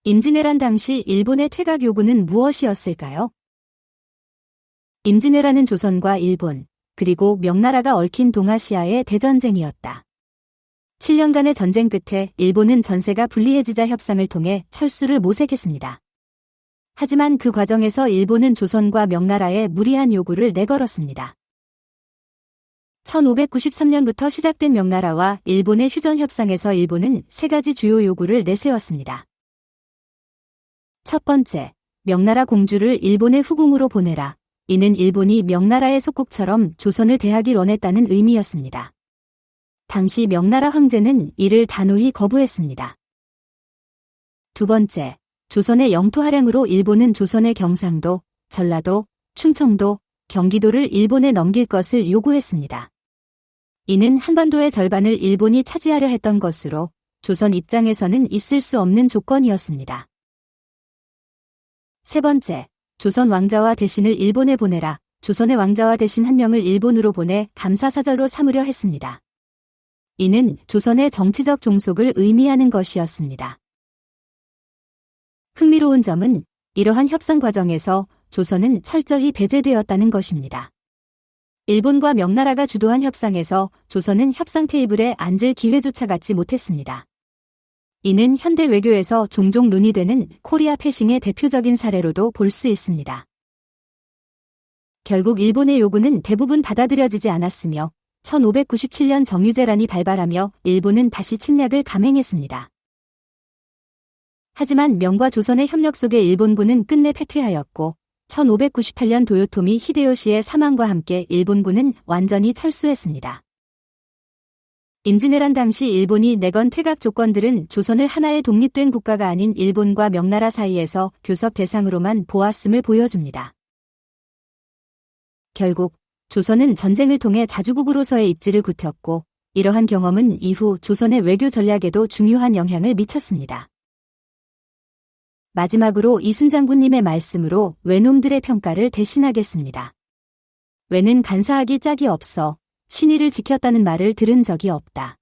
임진왜란 당시 일본의 퇴각 요구는 무엇이었을까요? 임진왜란은 조선과 일본, 그리고 명나라가 얽힌 동아시아의 대전쟁이었다. 7년간의 전쟁 끝에 일본은 전세가 불리해지자 협상을 통해 철수를 모색했습니다. 하지만 그 과정에서 일본은 조선과 명나라에 무리한 요구를 내걸었습니다. 1593년부터 시작된 명나라와 일본의 휴전 협상에서 일본은 세 가지 주요 요구를 내세웠습니다. 첫 번째, 명나라 공주를 일본의 후궁으로 보내라. 이는 일본이 명나라의 속국처럼 조선을 대하길 원했다는 의미였습니다. 당시 명나라 황제는 이를 단호히 거부했습니다. 두 번째, 조선의 영토 할양으로 일본은 조선의 경상도, 전라도, 충청도, 경기도를 일본에 넘길 것을 요구했습니다. 이는 한반도의 절반을 일본이 차지하려 했던 것으로 조선 입장에서는 있을 수 없는 조건이었습니다. 세 번째, 조선 왕자와 대신을 일본에 보내라. 조선의 왕자와 대신 한 명을 일본으로 보내 감사사절로 삼으려 했습니다. 이는 조선의 정치적 종속을 의미하는 것이었습니다. 흥미로운 점은 이러한 협상 과정에서 조선은 철저히 배제되었다는 것입니다. 일본과 명나라가 주도한 협상에서 조선은 협상 테이블에 앉을 기회조차 갖지 못했습니다. 이는 현대 외교에서 종종 논의되는 코리아 패싱의 대표적인 사례로도 볼 수 있습니다. 결국 일본의 요구는 대부분 받아들여지지 않았으며 1597년 정유재란이 발발하며 일본은 다시 침략을 감행했습니다. 하지만 명과 조선의 협력 속에 일본군은 끝내 패퇴하였고 1598년 도요토미 히데요시의 사망과 함께 일본군은 완전히 철수했습니다. 임진왜란 당시 일본이 내건 퇴각 조건들은 조선을 하나의 독립된 국가가 아닌 일본과 명나라 사이에서 교섭 대상으로만 보았음을 보여줍니다. 결국 조선은 전쟁을 통해 자주국으로서의 입지를 굳혔고 이러한 경험은 이후 조선의 외교 전략에도 중요한 영향을 미쳤습니다. 마지막으로 이순 장군님의 말씀으로 외놈들의 평가를 대신하겠습니다. 외는 간사하기 짝이 없어 신의를 지켰다는 말을 들은 적이 없다.